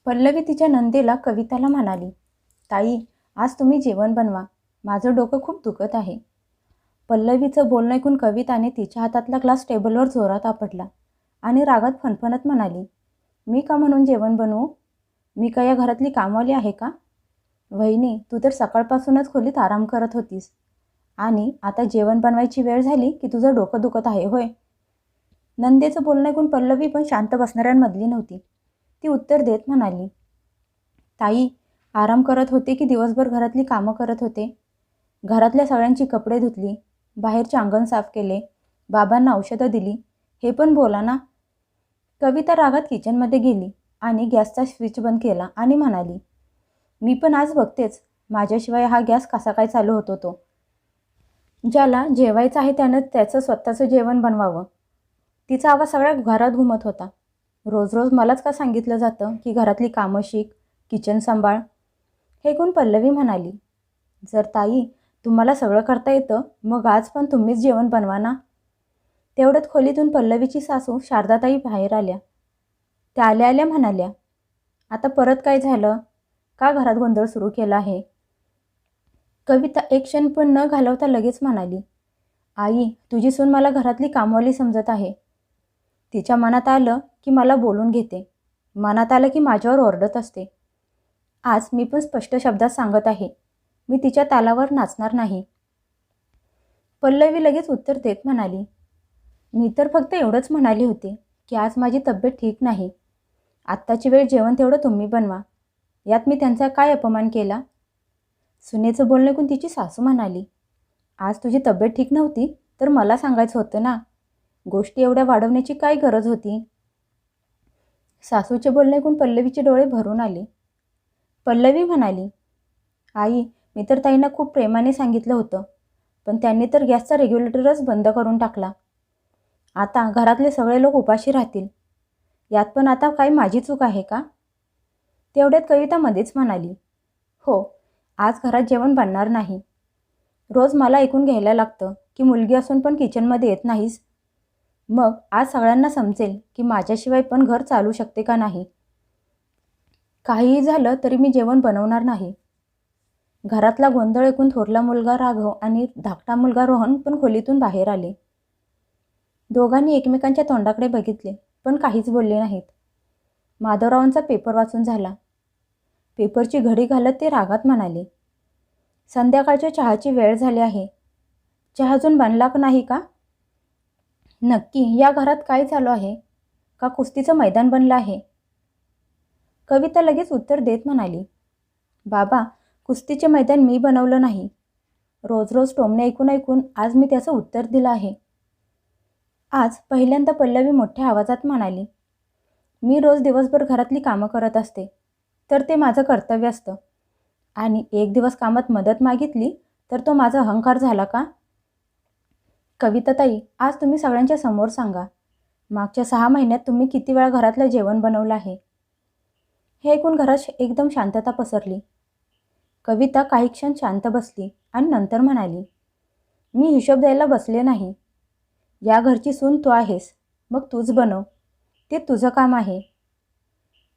पल्लवी तिच्या नंदेला कविताला म्हणाली, ताई, आज तुम्ही जेवण बनवा. माझं डोकं खूप दुखत आहे. पल्लवीचं बोलणं ऐकून कविताने तिच्या हातातला ग्लास टेबलवर जोरात आपटला आणि रागात फणफणत म्हणाली, मी का म्हणून जेवण बनवू? मी का या घरातली कामवाली आहे का? वहिनी, तू तर सकाळपासूनच खोलीत आराम करत होतीस आणि आता जेवण बनवायची वेळ झाली की तुझं डोकं दुखत आहे होय? नंदेचं बोलणं ऐकून पल्लवी पण शांत बसणाऱ्यांमधली नव्हती. ती उत्तर देत म्हणाली, ताई, आराम करत होते की दिवसभर घरातली कामं करत होते? घरातल्या सगळ्यांची कपडे धुतली, बाहेरचे अंगण साफ केले, बाबांना औषधं दिली, हे पण बोला ना. कविता रागात किचनमध्ये गेली आणि गॅसचा स्विच बंद केला आणि म्हणाली, मी पण आज बघतेच माझ्याशिवाय हा गॅस कसा काय चालू होतो तो. ज्याला जेवायचं आहे त्यानं त्याचं स्वतःचं जेवण बनवावं. तिचा आवाज सगळ्या घरात घुमत होता. रोज रोज मलाच का सांगितलं जातं की घरातली कामं शिक, किचन सांभाळ? हे ऐकून पल्लवी म्हणाली, जर ताई तुम्हाला सगळं करता येतं मग आज पण तुम्हीच जेवण बनवा ना. तेवढ्यात खोलीतून पल्लवीची सासू शारदाताई बाहेर आल्या. त्या आल्या आल्या म्हणाल्या, आता परत काय झालं? का घरात गोंधळ सुरू केला आहे? कविता एक क्षण पण न घालवता लगेच म्हणाली, आई, तुझी सून मला घरातली कामवाली समजत आहे. तिच्या मनात आलं की मला बोलून घेते, मनात आलं की माझ्यावर ओरडत असते. आज मी पण स्पष्ट शब्दात सांगत आहे, मी तिच्या तालावर नाचणार नाही. पल्लवी लगेच उत्तर देत म्हणाली, मी तर फक्त एवढंच म्हणाली होते की आज माझी तब्येत ठीक नाही. आत्ताची वेळ जेवण तेवढं तुम्ही बनवा. यात मी त्यांचा काय अपमान केला? सुनेचं बोलणं ऐकून तिची सासू म्हणाली, आज तुझी तब्येत ठीक नव्हती तर मला सांगायचं होतं ना. गोष्टी एवढ्या वाढवण्याची काय गरज होती? सासूचे बोलणे ऐकून पल्लवीचे डोळे भरून आले. पल्लवी म्हणाली, आई, मी तर ताईंना खूप प्रेमाने सांगितलं होतं, पण त्यांनी तर गॅसचा रेग्युलेटरच बंद करून टाकला. आता घरातले सगळे लोक उपाशी राहतील. यात पण आता काय माझी चूक आहे का? तेवढ्यात कविता मध्येच म्हणाली, हो, आज घरात जेवण बनणार नाही. रोज मला ऐकून घ्यायला लागतं की मुलगी असून पण किचनमध्ये येत नाहीस. मग आज सगळ्यांना समजेल की माझ्याशिवाय पण घर चालू शकते का नाही. काहीही झालं तरी मी जेवण बनवणार नाही. घरातला गोंधळ ऐकून थोरला मुलगा राघव आणि धाकटा मुलगा रोहन पण खोलीतून बाहेर आले. दोघांनी एकमेकांच्या तोंडाकडे बघितले पण काहीच बोलले नाहीत. माधवरावांचा पेपर वाचून झाला. पेपरची घडी घालत ते रागात म्हणाले, संध्याकाळच्या चहाची वेळ झाली आहे. चहा अजून बनला नाही का? नक्की या घरात काय चालू आहे? का कुस्तीचं मैदान बनलं आहे? कविता लगेच उत्तर देत म्हणाली, बाबा, कुस्तीचे मैदान मी बनवलं नाही. रोज रोज टोमणे ऐकून ऐकून आज मी त्याचं उत्तर दिलं आहे. आज पहिल्यांदा पल्लवी मोठ्या आवाजात म्हणाली, मी रोज दिवसभर घरातली कामं करत असते, तर ते माझं कर्तव्य असतं. आणि एक दिवस कामात मदत मागितली तर तो माझा अहंकार झाला का? कविताताई, आज तुम्ही सगळ्यांच्या समोर सांगा, मागच्या 6 महिन्यात तुम्ही किती वेळा घरातलं जेवण बनवलं आहे? हे ऐकून घरात एकदम शांतता पसरली. कविता काही क्षण शांत बसली आणि नंतर म्हणाली, मी हिशोब द्यायला बसले नाही. या घरची सून तू आहेस, मग तूच बनव. ते तुझं काम आहे.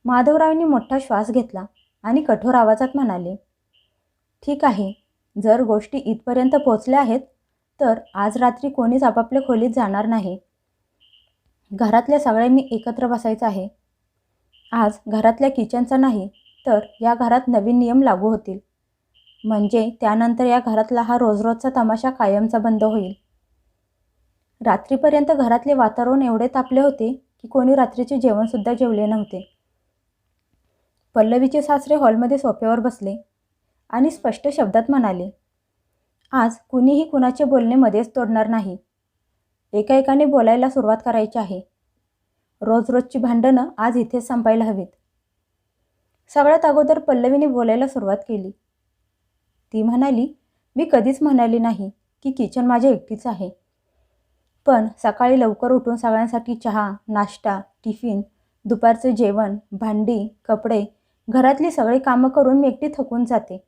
माधवरावांनी मोठा श्वास घेतला आणि कठोर आवाजात म्हणाले, ठीक आहे, जर गोष्टी इथपर्यंत पोचल्या आहेत तर आज रात्री कोणीच आपापल्या खोलीत जाणार नाही. घरातल्या सगळ्यांनी एकत्र बसायचं आहे. आज घरातल्या किचनचा नाही तर या घरात नवीन नियम लागू होतील. म्हणजे त्यानंतर या घरातला हा रोजरोजचा तमाशा कायमचा बंद होईल. रात्रीपर्यंत घरातले वातावरण एवढे तापले होते की कोणी रात्रीचे जेवणसुद्धा जेवले नव्हते. पल्लवीचे सासरे हॉलमध्ये सोफ्यावर बसले आणि स्पष्ट शब्दात म्हणाले, आज कुणीही कुणाचे बोलणे मध्येच तोडणार नाही. एका एकाने बोलायला सुरुवात करायची आहे. रोज रोजची भांडणं आज इथेच संपायला हवीत. सगळ्यात अगोदर पल्लवीने बोलायला सुरुवात केली. ती म्हणाली, मी कधीच म्हणाली नाही की किचन माझ्या एकटीच आहे. पण सकाळी लवकर उठून सगळ्यांसाठी चहा, नाश्ता, टिफिन, दुपारचं जेवण, भांडी, कपडे, घरातली सगळी कामं करून मी एकटी थकून जाते.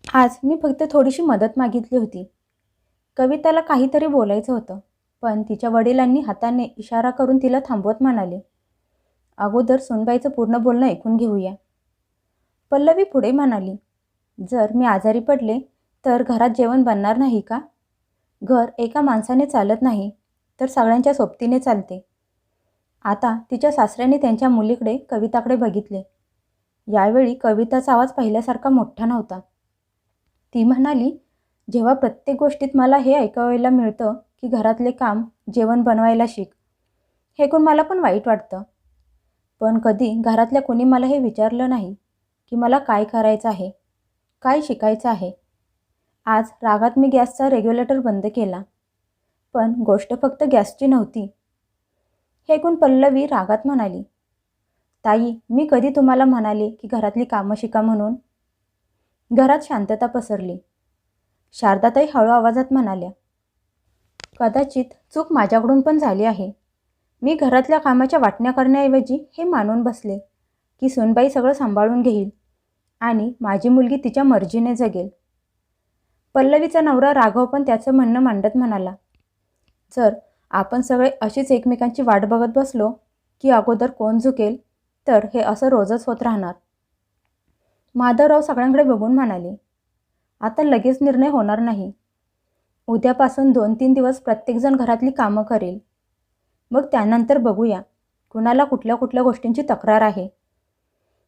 आज मी फक्त थोडीशी मदत मागितली होती. कविताला काहीतरी बोलायचं होतं, पण तिच्या वडिलांनी हाताने इशारा करून तिला थांबवत म्हणाले, अगोदर सुनबाईचं पूर्ण बोलणं ऐकून घेऊया. पल्लवी पुढे म्हणाली, जर मी आजारी पडले तर घरात जेवण बनणार नाही का? घर एका माणसाने चालत नाही तर सगळ्यांच्या सोबतीने चालते. आता तिच्या सासऱ्याने त्यांच्या मुलीकडे कविताकडे बघितले. यावेळी कविताचा आवाज पहिल्यासारखा मोठा नव्हता. ती म्हणाली, जेव्हा प्रत्येक गोष्टीत मला हे ऐकायला मिळतं की घरातले काम, जेवण बनवायला शिक, हे ऐकून मला पण वाईट वाटतं. पण कधी घरातल्या कोणी मला हे विचारलं नाही की मला काय करायचं आहे, काय शिकायचं आहे. आज रागात मी गॅसचा रेग्युलेटर बंद केला, पण गोष्ट फक्त गॅसची नव्हती. हे ऐकून पल्लवी रागात म्हणाली, ताई, मी कधी तुम्हाला म्हणाले की घरातली कामं शिका म्हणून? घरात शांतता पसरली. शारदाताई हळू आवाजात म्हणाल्या, कदाचित चूक माझ्याकडून पण झाली आहे. मी घरातल्या कामाच्या वाटण्या करण्याऐवजी हे मानून बसले की सुनबाई सगळं सांभाळून घेईल आणि माझी मुलगी तिच्या मर्जीने जगेल. पल्लवीचा नवरा राघव पण त्याचं म्हणणं मांडत म्हणाला, जर आपण सगळे अशीच एकमेकांची वाट बघत बसलो की अगोदर कोण झुकेल तर हे असं रोजच होत राहणार. माधवराव सगळ्यांकडे बघून म्हणाले, आता लगेच निर्णय होणार नाही. उद्यापासून 2-3 दिवस प्रत्येकजण घरातली कामं करेल. मग त्यानंतर बघूया कुणाला कुठल्या कुठल्या गोष्टींची तक्रार आहे.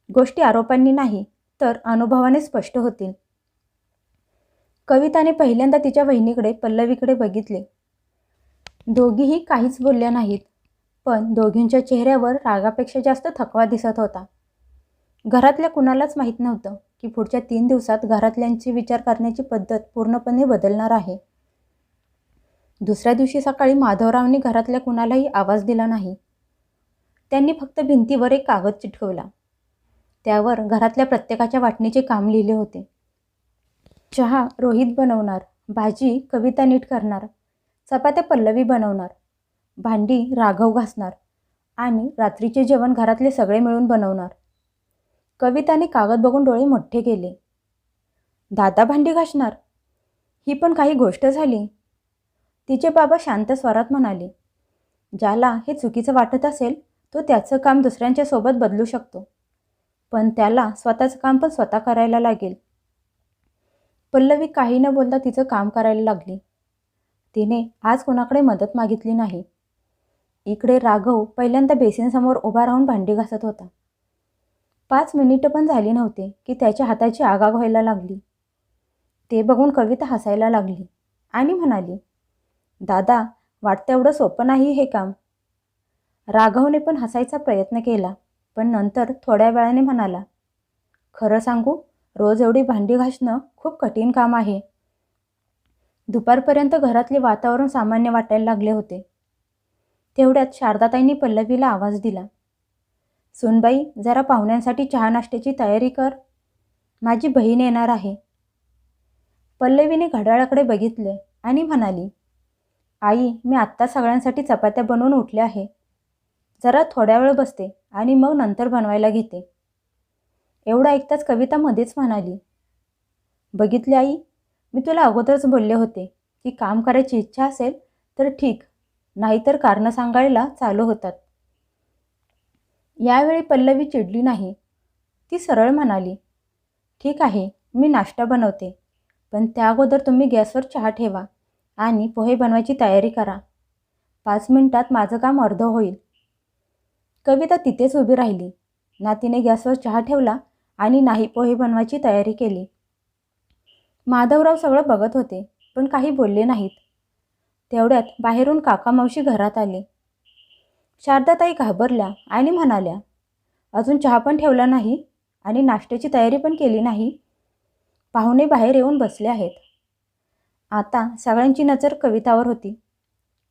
गोष्टी आरोपांनी नाही तर अनुभवाने स्पष्ट होतील. कविताने पहिल्यांदा तिच्या बहिणीकडे पल्लवीकडे बघितले. दोघीही काहीच बोलल्या नाहीत, पण दोघींच्या चेहऱ्यावर रागापेक्षा जास्त थकवा दिसत होता. घरातल्या कुणालाच माहीत नव्हतं की पुढच्या 3 दिवसात घरातल्यांची विचार करण्याची पद्धत पूर्णपणे बदलणार आहे. दुसऱ्या दिवशी सकाळी माधवरावने घरातल्या कुणालाही आवाज दिला नाही. त्यांनी फक्त भिंतीवर एक कागद चिटकवला. त्यावर घरातल्या प्रत्येकाच्या वाटणीचे काम लिहिले होते. चहा रोहित बनवणार, भाजी कविता नीट करणार, चपात्या पल्लवी बनवणार, भांडी राघव घासणार आणि रात्रीचे जेवण घरातले सगळे मिळून बनवणार. कविताने कागद बघून डोळे मोठे केले. दादा भांडी घासणार? ही पण काही गोष्ट झाली. तिचे बाबा शांत स्वरात म्हणाले, ज्याला हे चुकीचं वाटत असेल तो त्याचं काम दुसऱ्यांच्या सोबत बदलू शकतो, पण त्याला स्वतःचं काम पण स्वतः करायला लागेल. पल्लवी काही न बोलता तिचं काम करायला लागली. तिने आज कोणाकडे मदत मागितली नाही. इकडे राघव पहिल्यांदा बेसिनसमोर उभा राहून भांडी घासत होता. 5 मिनिटं पण झाली नव्हते की त्याच्या हाताची आगाग व्हायला लागली. ते बघून कविता हसायला लागली आणि म्हणाली, दादा, वाटतं एवढं सोपं नाही हे काम. राघवने पण हसायचा प्रयत्न केला, पण नंतर थोड्या वेळाने म्हणाला, खरं सांगू, रोज एवढी भांडी घासणं खूप कठीण काम आहे. दुपारपर्यंत घरातले वातावरण सामान्य वाटायला लागले होते. तेवढ्यात शारदाताईंनी पल्लवीला आवाज दिला, सुनबाई, जरा पाहुण्यांसाठी चहा नाश्त्याची तयारी कर, माझी बहीण येणार आहे. पल्लवीने घड्याळाकडे बघितले आणि म्हणाली, आई, मी आत्ता सगळ्यांसाठी चपात्या बनवून उठले आहे. जरा थोड्या वेळ बसते आणि मग नंतर बनवायला घेते. एवढं ऐकताच कविता मध्येच म्हणाली, बघितले आई, मी तुला अगोदरच बोलले होते की काम करायची इच्छा असेल तर ठीक, नाहीतर कारणं सांगायला चालू होतात. यावेळी पल्लवी चिडली नाही. ती सरळ म्हणाली, ठीक आहे, मी नाश्ता बनवते, पण त्या अगोदर तुम्ही गॅसवर चहा ठेवा आणि पोहे बनवायची तयारी करा. 5 मिनिटात माझं काम अर्धं होईल. कविता तिथेच उभी राहिली. ना तिने गॅसवर चहा ठेवला आणि नाही पोहे बनवायची तयारी केली. माधवराव सगळं बघत होते, पण काही बोलले नाहीत. तेवढ्यात बाहेरून काका मावशी घरात आले. शारदाताई घाबरल्या आणि म्हणाल्या, अजून चहा पण ठेवला नाही आणि नाश्त्याची तयारी पण केली नाही. पाहुणे बाहेर येऊन बसले आहेत. आता सगळ्यांची नजर कवितावर होती,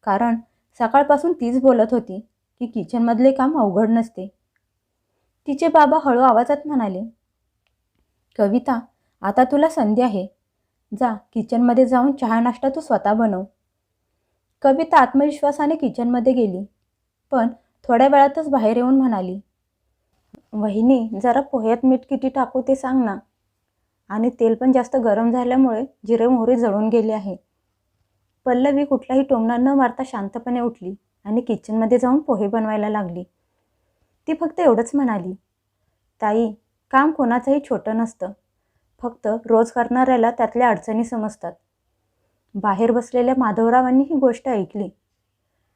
कारण सकाळपासून तीच बोलत होती की किचनमधले काम अवघड नसते. तिचे बाबा हळू आवाजात म्हणाले, कविता, आता तुला संधी आहे. जा, किचनमध्ये जाऊन चहा नाश्ता तू स्वतः बनव. कविता आत्मविश्वासाने किचनमध्ये गेली, पण थोड्या वेळातच बाहेर येऊन म्हणाली, वहिनी, जरा पोह्यात मीठ किती टाकू ते सांग ना. आणि तेल पण जास्त गरम झाल्यामुळे जिरे मोहरी जळून गेले आहे. पल्लवी कुठलाही टोमणा न मारता शांतपणे उठली आणि किचनमध्ये जाऊन पोहे बनवायला लागली. ती फक्त एवढंच म्हणाली, ताई, काम कोणाचंही छोटं नसतं. फक्त रोज करणाऱ्याला त्यातल्या अडचणी समजतात. बाहेर बसलेल्या माधवरावांनी ही गोष्ट ऐकली.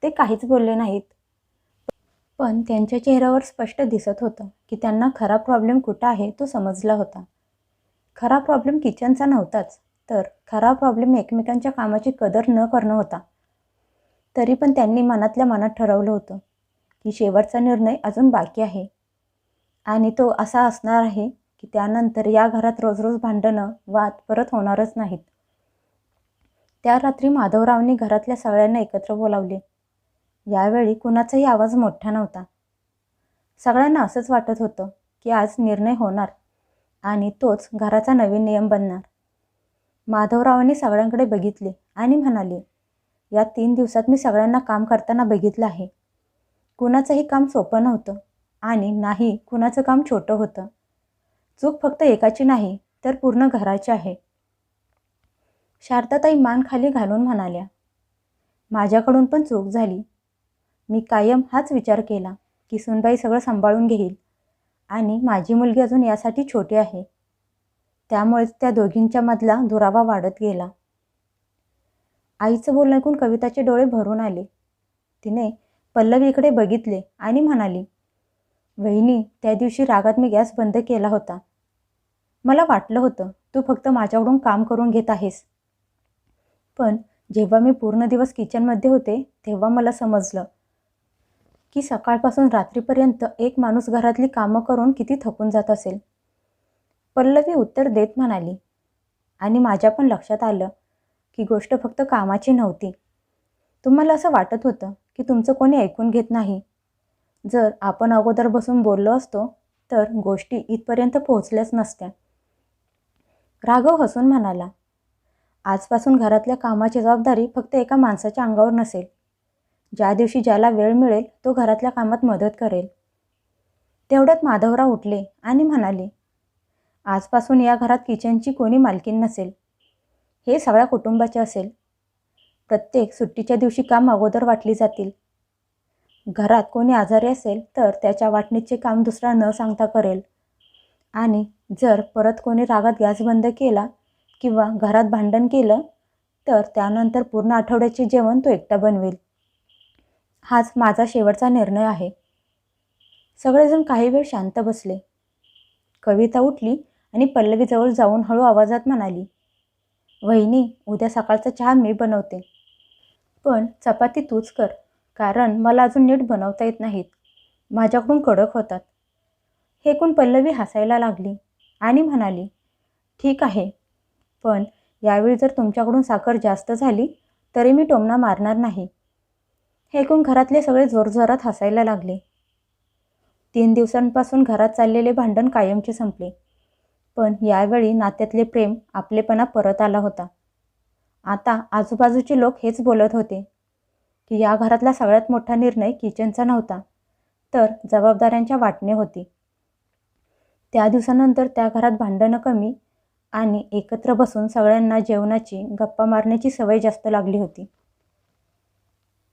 ते काहीच बोलले नाहीत. पण त्यांच्या चेहऱ्यावर स्पष्ट दिसत होतं की त्यांना खरा प्रॉब्लेम कुठं आहे तो समजला होता. खरा प्रॉब्लेम किचनचा नव्हताच, तर खरा प्रॉब्लेम एकमेकांच्या कामाची कदर न करणं होता. तरी पण त्यांनी मनातल्या मनात ठरवलं होतं की शेवटचा निर्णय अजून बाकी आहे. आणि तो असा असणार आहे की त्यानंतर या घरात रोज रोज भांडणं, वाद परत होणारच नाहीत. त्या रात्री माधवरावनी घरातल्या सगळ्यांना एकत्र बोलावले. यावेळी कुणाचाही आवाज मोठा नव्हता. सगळ्यांना असंच वाटत होतं की आज निर्णय होणार आणि तोच घराचा नवीन नियम बनणार. माधवरावांनी सगळ्यांकडे बघितले आणि म्हणाले, या 3 दिवसात मी सगळ्यांना काम करताना बघितलं आहे. कुणाचंही काम सोपं नव्हतं आणि नाही कुणाचं काम छोटं होतं. चूक फक्त एकाची नाही तर पूर्ण घराची आहे. शारदाताई मान खाली घालून म्हणाल्या, माझ्याकडून पण चूक झाली. मी कायम हाच विचार केला की सुनबाई सगळं सांभाळून घेईल आणि माझी मुलगी अजून यासाठी छोटी आहे. त्यामुळेच त्या दोघींच्या मधला दुरावा वाढत गेला. आईचं बोलणं ऐकून कविताचे डोळे भरून आले. तिने पल्लवीकडे बघितले आणि म्हणाली, वहिनी, त्या दिवशी रागात मी गॅस बंद केला होता. मला वाटलं होतं तू फक्त माझ्याकडून काम करून घेत आहेस. पण जेव्हा मी पूर्ण दिवस किचनमध्ये होते तेव्हा मला समजलं की सकाळपासून रात्रीपर्यंत एक माणूस घरातली कामं करून किती थकून जात असेल. पल्लवी उत्तर देत म्हणाली, आणि माझ्या पण लक्षात आलं की गोष्ट फक्त कामाची नव्हती. तुम्हाला असं वाटत होतं की तुमचं कोणी ऐकून घेत नाही. जर आपण अगोदर बसून बोललो असतो तर गोष्टी इथपर्यंत पोहोचल्याच नसत्या. राघव हसून म्हणाला, आजपासून घरातल्या कामाची जबाबदारी फक्त एका माणसाच्या अंगावर नसेल. ज्या दिवशी ज्याला वेळ मिळेल तो घरातल्या कामात मदत करेल. तेवढ्यात माधवराव उठले आणि म्हणाले, आजपासून या घरात किचनची कोणी मालकीण नसेल. हे सगळ्या कुटुंबाचे असेल. प्रत्येक सुट्टीच्या दिवशी काम अगोदर वाटली जातील. घरात कोणी आजारी असेल तर त्याच्या वाटणीचे काम दुसरा न सांगता करेल. आणि जर परत कोणी रागात गॅस बंद केला किंवा घरात भांडण केलं तर त्यानंतर पूर्ण आठवड्याचे जेवण तो एकटा बनवेल. हाच माझा शेवटचा निर्णय आहे. सगळेजण काही वेळ शांत बसले. कविता उठली आणि पल्लवीजवळ जाऊन हळू आवाजात म्हणाली, वहिनी, उद्या सकाळचा चहा मी बनवते. पण चपाती तूच कर, कारण मला अजून नीट बनवता येत नाहीत. माझ्याकडून कडक होतात. हे ऐकून पल्लवी हसायला लागली आणि म्हणाली, ठीक आहे, पण यावेळी जर तुमच्याकडून साखर जास्त झाली तरी मी टोमणा मारणार नाही. हे ऐकून घरातले सगळे जोरजोरात हसायला लागले. 3 दिवसांपासून घरात चाललेले भांडण कायमचे संपले. पण यावेळी नात्यातले प्रेम, आपलेपणा परत आला होता. आता आजूबाजूचे लोक हेच बोलत होते की या घरातला सगळ्यात मोठा निर्णय किचनचा नव्हता, तर जबाबदाऱ्यांच्या वाटणे होती. त्या दिवसानंतर त्या घरात भांडणं कमी आणि एकत्र बसून सगळ्यांना जेवणाची, गप्पा मारण्याची सवय जास्त लागली होती.